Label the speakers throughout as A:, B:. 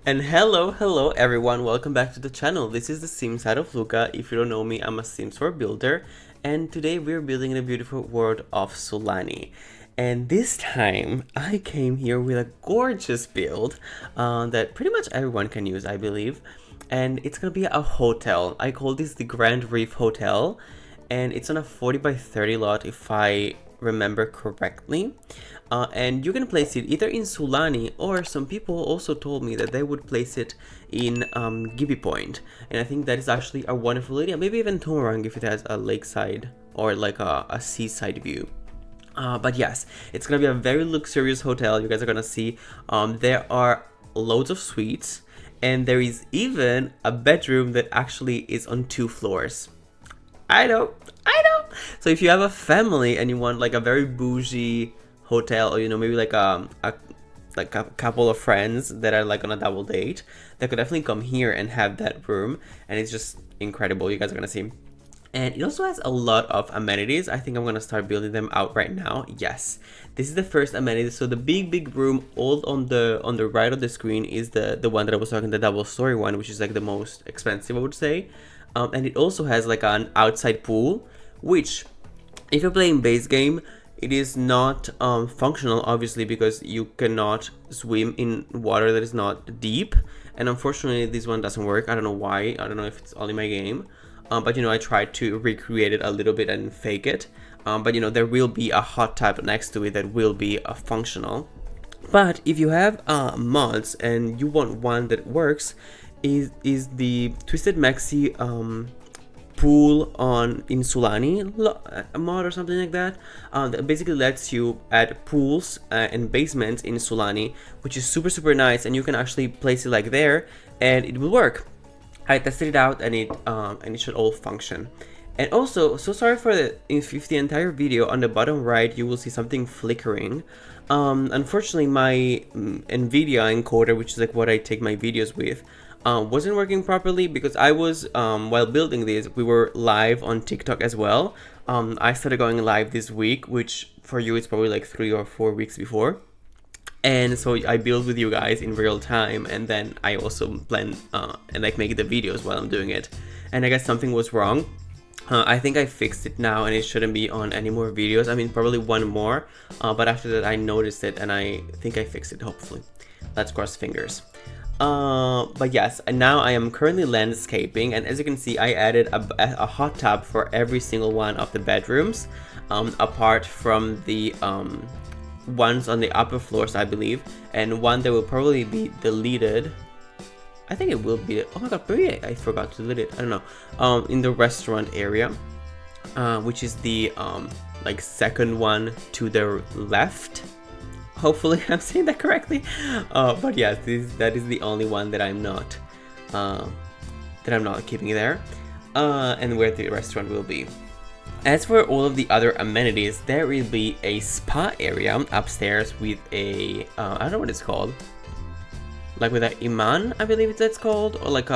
A: And hello everyone, welcome back to the channel. This is the Sim side of Luca. If you don't know me, I'm a Sims 4 builder, and today we're building in the beautiful world of Sulani. And this time, I came here with a gorgeous build that pretty much everyone can use, I believe. And it's gonna be a hotel. I call this the Grand Reef Hotel, and it's on a 40 by 30 lot if I remember correctly. And you can place it either in Sulani, or some people also told me that they would place it in Gibi Point, and I think that is actually a wonderful idea. Maybe even Tomarang if it has a lakeside or like a seaside view. But yes, it's gonna be a very luxurious hotel. You guys are gonna see there are loads of suites, and there is even a bedroom that actually is on 2 floors. I know. So if you have a family and you want like a very bougie hotel, or maybe like a couple of friends that are like on a double date, they could definitely come here and have that room, and it's just incredible. You guys are gonna see. And it also has a lot of amenities. I think I'm gonna start building them out right now. Yes, this is the first amenity. So the big room all on the right of the screen is the one that I was talking, the double story one, which is like the most expensive, I would say. And it also has like an outside pool, which if you're playing base game, it is not functional, obviously, because you cannot swim in water that is not deep. And unfortunately, this one doesn't work. I don't know why. I don't know if it's all in my game. But I tried to recreate it a little bit and fake it. But there will be a hot tub next to it that will be functional. But if you have mods and you want one that works, is the Twisted Maxi pool in Sulani mod or something like that. That basically lets you add pools and basements in Sulani, which is super nice, and you can actually place it like there and it will work. I tested it out, and it should all function. And also, so sorry for if the entire video, on the bottom right you will see something flickering. Unfortunately, my NVIDIA encoder, which is like what I take my videos with, wasn't working properly, because I was while building this, we were live on TikTok as well. I started going live this week, which for you it's probably like 3 or 4 weeks before. And so I build with you guys in real time, and then I also plan and like make the videos while I'm doing it. And I guess something was wrong. I think I fixed it now, and it shouldn't be on any more videos. I mean, probably one more, but after that I noticed it, and I think I fixed it, hopefully. Let's cross fingers. But yes, and now I am currently landscaping, and as you can see, I added a hot tub for every single one of the bedrooms, apart from the ones on the upper floors, I believe, and one that will probably be deleted. I think it will be. Oh my god, maybe I forgot to delete it. I don't know. In the restaurant area, which is the like second one to the left. Hopefully I'm saying that correctly. But yes, that is the only one that I'm not keeping there, and where the restaurant will be. As for all of the other amenities, there will be a spa area upstairs with a I don't know what it's called, like with an iman, I believe that's called, or like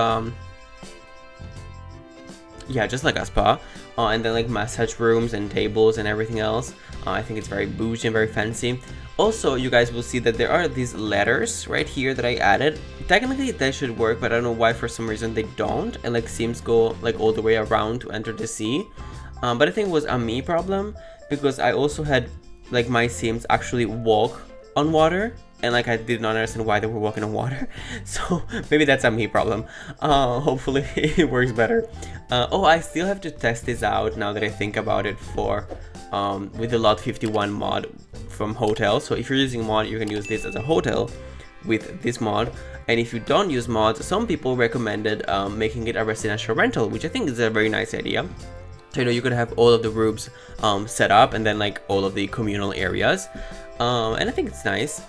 A: yeah, just like a spa. And then like massage rooms and tables and everything else. I think it's very bougie and very fancy. Also, you guys will see that there are these letters right here that I added. Technically they should work, but I don't know why for some reason they don't, and like Sims go like all the way around to enter the sea. But I think it was a me problem, because I also had like my Sims actually walk on water, and like I did not understand why they were walking on water. So maybe that's a me problem. Hopefully it works better. Oh, I still have to test this out now that I think about it, for with the lot 51 mod from hotel. So if you're using mod, you can use this as a hotel with this mod. And if you don't use mods, some people recommended making it a residential rental, which I think is a very nice idea. So you could have all of the rooms set up, and then like all of the communal areas, and I think it's nice.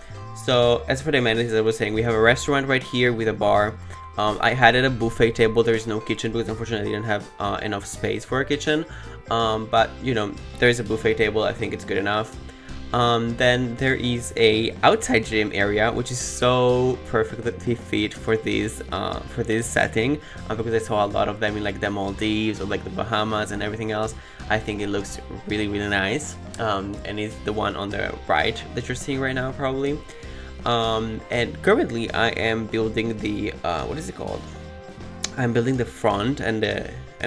A: So as for the amenities, as I was saying, we have a restaurant right here with a bar. I had a buffet table. There is no kitchen because unfortunately I didn't have enough space for a kitchen, but there is a buffet table. I think it's good enough. Then there is a outside gym area, which is so perfectly fit for this setting, because I saw a lot of them in like the Maldives or like the Bahamas and everything else. I think it looks really nice, and it's the one on the right that you're seeing right now probably. And currently I am building the what is it called? I'm building the front and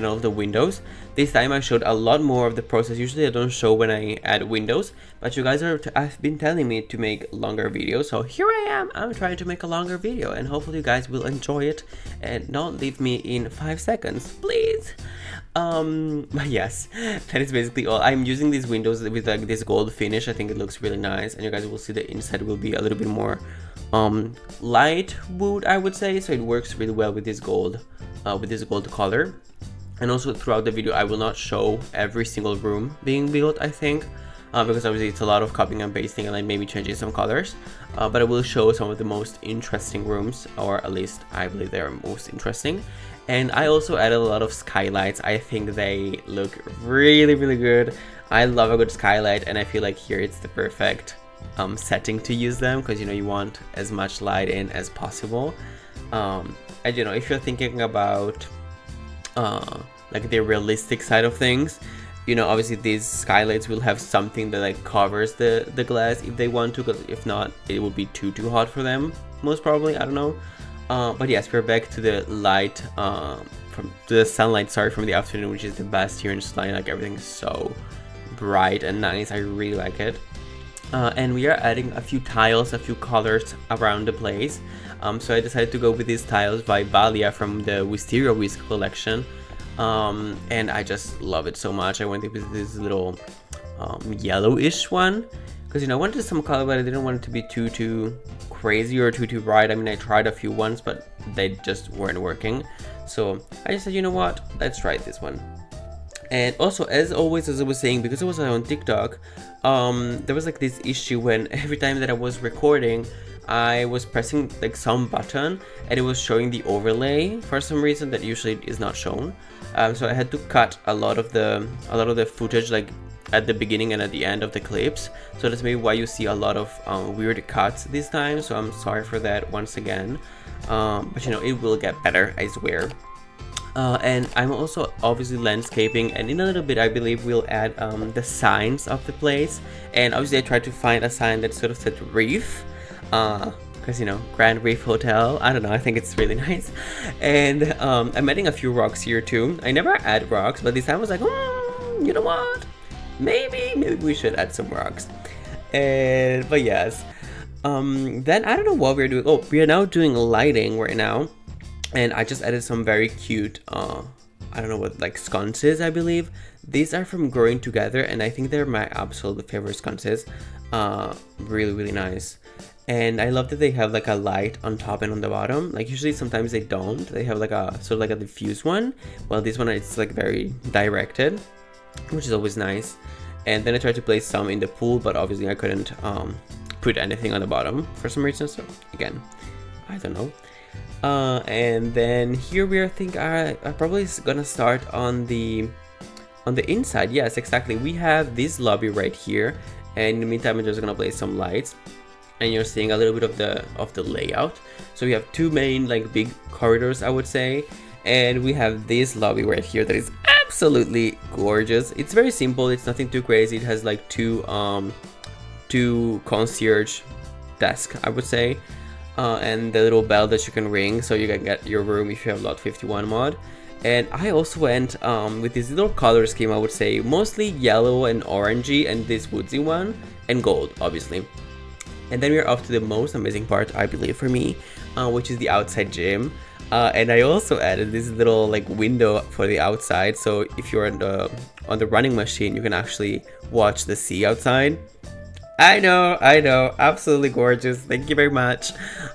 A: all of the windows. This time I showed a lot more of the process. Usually I don't show when I add windows, but you guys have been telling me to make longer videos, so here I am. I'm trying to make a longer video, and hopefully you guys will enjoy it and not leave me in 5 seconds, please. But yes, that is basically all. I'm using these windows with like this gold finish. I think it looks really nice, and you guys will see the inside will be a little bit more light wood, I would say, so it works really well with this gold color. And also throughout the video I will not show every single room being built, I think, because obviously it's a lot of copying and pasting and like maybe changing some colors, but I will show some of the most interesting rooms, or at least I believe they are most interesting. And I also added a lot of skylights. I think they look really good. I love a good skylight, and I feel like here it's the perfect setting to use them, because you know you want as much light in as possible. And you know, if you're thinking about like the realistic side of things, you know, obviously these skylights will have something that like covers the glass if they want to, because if not it would be too hot for them, most probably, I don't know. But yes, we're back to the light from the sunlight, sorry, from the afternoon, which is the best here in Sulani. Like everything is so bright and nice. I really like it. And we are adding a few tiles, a few colors around the place. So I decided to go with these tiles by Valia from the Wisteria Whisk collection. And I just love it so much. I went with this little yellowish one, because you know I wanted some color, but I didn't want it to be too crazy or too bright. I mean, I tried a few ones, but they just weren't working. So I just said, you know what, let's try this one. And also, as always, as I was saying, because I was on TikTok, there was like this issue when every time that I was recording, I was pressing like some button and it was showing the overlay for some reason that usually is not shown. So I had to cut a lot of the footage, like at the beginning and at the end of the clips. So that's maybe why you see a lot of weird cuts this time. So I'm sorry for that once again. But you know, it will get better, I swear. And I'm also obviously landscaping, and in a little bit I believe we'll add the signs of the place. And obviously I tried to find a sign that sort of said Reef, because you know, Grand Reef Hotel, I don't know, I think it's really nice. And I'm adding a few rocks here too. I never add rocks, but this time I was like, you know what, maybe we should add some rocks. And but yes, then I don't know what we're doing. Oh, we are now doing lighting right now. And I just added some very cute, I don't know what, like sconces, I believe. These are from Growing Together, and I think they're my absolute favorite sconces. Really nice. And I love that they have like a light on top and on the bottom. Like usually sometimes they don't. They have like a sort of like a diffuse one. Well, this one it's like very directed, which is always nice. And then I tried to place some in the pool, but obviously I couldn't put anything on the bottom for some reason. So again, I don't know. And then here we are, I'm probably gonna start on the inside. Yes, exactly. We have this lobby right here, and in the meantime I'm just gonna place some lights, and you're seeing a little bit of the layout. So we have two main like big corridors, I would say, and we have this lobby right here that is absolutely gorgeous. It's very simple, it's nothing too crazy. It has like two concierge desk, I would say. And the little bell that you can ring so you can get your room if you have lot 51 mod. And I also went with this little color scheme, I would say, mostly yellow and orangey, and this woodsy one, and gold, obviously. And then we're off to the most amazing part, I believe, for me, which is the outside gym. And I also added this little like window for the outside, so if you're on the running machine, you can actually watch the sea outside. I know, absolutely gorgeous. Thank you very much.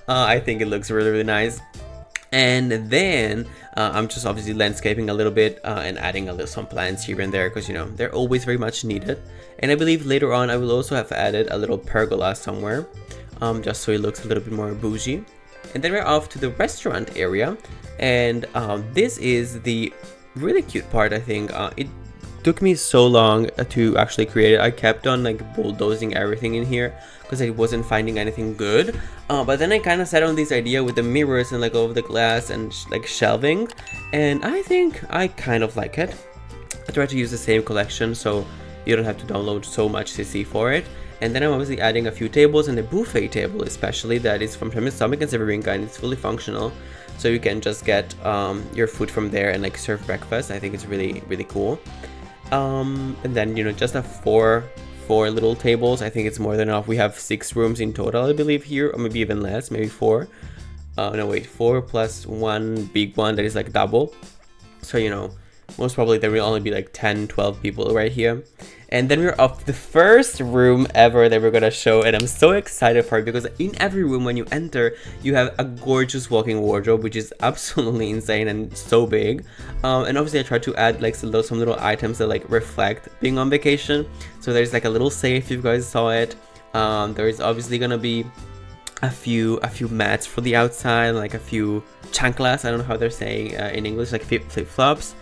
A: I think it looks really nice. And then I'm just obviously landscaping a little bit and adding some plants here and there, because you know they're always very much needed. And I believe later on I will also have added a little pergola somewhere, just so it looks a little bit more bougie. And then we're off to the restaurant area, and this is the really cute part. I think it took me so long to actually create it. I kept on like bulldozing everything in here because I wasn't finding anything good, but then I kind of sat on this idea with the mirrors and like all of the glass and like shelving, and I think I kind of like it. I tried to use the same collection so you don't have to download so much CC for it, And then I'm obviously adding a few tables, and the buffet table especially, that is from Stomach and Severinka, and it's fully functional. So you can just get your food from there and like serve breakfast. I think it's really, really cool. And then, you know, just a four little tables. I think it's more than enough. We have 6 rooms in total, I believe, here, or maybe even less, maybe 4. No, wait, 4 plus 1 big one that is like double. So, you know, most probably there will only be like 10-12 people right here. And then we're off to the first room ever that we're gonna show, and I'm so excited for it because in every room when you enter, you have a gorgeous walk-in wardrobe, which is absolutely insane and so big. And obviously I tried to add like some little items that like reflect being on vacation. So there's like a little safe, if you guys saw it. There is obviously gonna be a few mats for the outside, like a few chanclas, I don't know how they're saying in English, like flip-flops.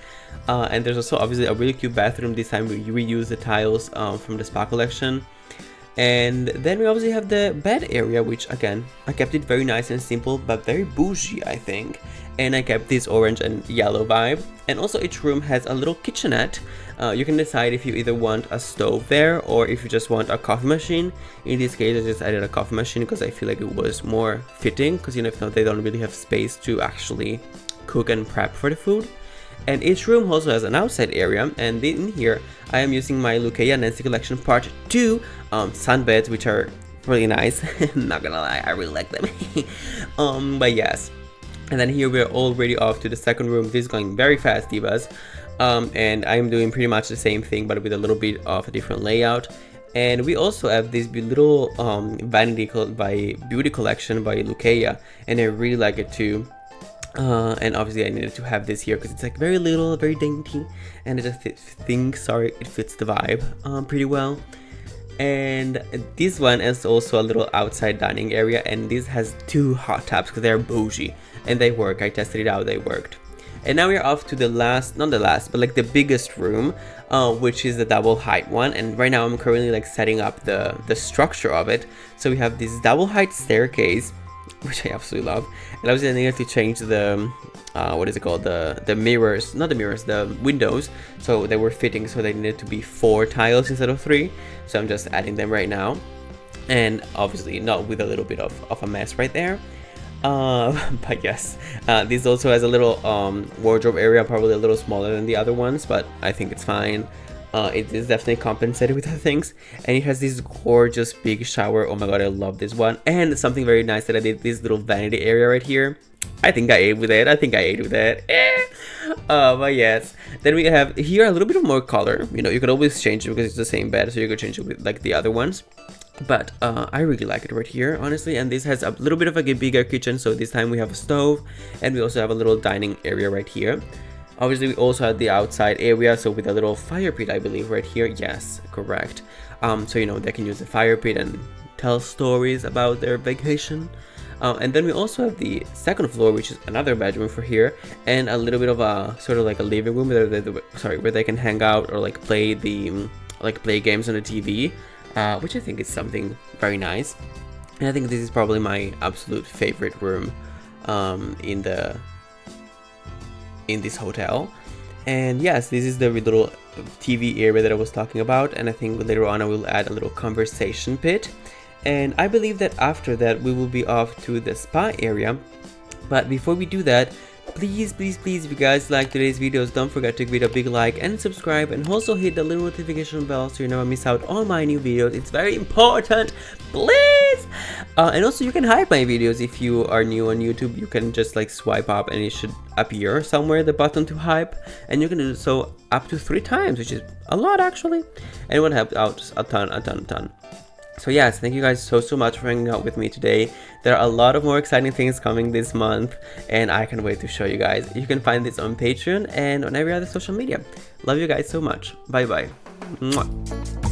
A: And there's also obviously a really cute bathroom. This time we reuse the tiles from the spa collection. And then we obviously have the bed area, which again, I kept it very nice and simple, but very bougie, I think. And I kept this orange and yellow vibe. And also each room has a little kitchenette. You can decide if you either want a stove there or if you just want a coffee machine. In this case, I just added a coffee machine because I feel like it was more fitting, because you know, if not, they don't really have space to actually cook and prep for the food. And each room also has an outside area, and in here I am using my Lucia Nancy Collection Part 2 sunbeds, which are really nice. Not gonna lie, I really like them. But yes. And then here we're already off to the second room. This is going very fast, divas. And I'm doing pretty much the same thing, but with a little bit of a different layout. And we also have this little vanity by beauty collection by Lucia, and I really like it too. And obviously I needed to have this here because it's like very little, very dainty, and I just think, sorry, it fits the vibe pretty well. And this one is also a little outside dining area, and this has 2 hot tubs because they're bougie and they work. I tested it out, they worked. And now we're off to the last, not the last, but like the biggest room, which is the double height one. And right now I'm currently like setting up the structure of it. So we have this double height staircase, which I absolutely love. And obviously I needed to change the what is it called, the mirrors, not the mirrors, the windows, so they were fitting, so they needed to be 4 tiles instead of 3. So I'm just adding them right now, and obviously not with a little bit of a mess right there. But yes, this also has a little wardrobe area, probably a little smaller than the other ones, but I think it's fine. It is definitely compensated with other things, and it has this gorgeous big shower. Oh my god, I love this one. And something very nice that I did, this little vanity area right here. I think I ate with it. But yes, then we have here a little bit of more color. You know, you can always change it because it's the same bed, so you could change it with like the other ones. But I really like it right here, honestly. And this has a little bit of a bigger kitchen, so this time we have a stove, and we also have a little dining area right here. Obviously we also had the outside area, so with a little fire pit, I believe, right here. Yes, correct. So you know, they can use the fire pit and tell stories about their vacation. And then we also have the second floor, which is another bedroom for here, and a little bit of a sort of like a living room where they can hang out or like play games on the TV, which I think is something very nice. And I think this is probably my absolute favorite room in this hotel. And yes, this is the little TV area that I was talking about, and I think later on I will add a little conversation pit. And I believe that after that we will be off to the spa area. But before we do that, please, if you guys like today's videos, don't forget to give it a big like and subscribe, and also hit the little notification bell so you never miss out on my new videos. It's very important, please. And also you can hide my videos if you are new on YouTube. You can just like swipe up and it should appear somewhere, the button to hide, and you can do so up to 3 times, which is a lot actually, and it would help out a ton. So yes, thank you guys so much for hanging out with me today. There are a lot of more exciting things coming this month, and I can't wait to show you guys. You can find this on Patreon and on every other social media. Love you guys so much. Bye bye. Mwah.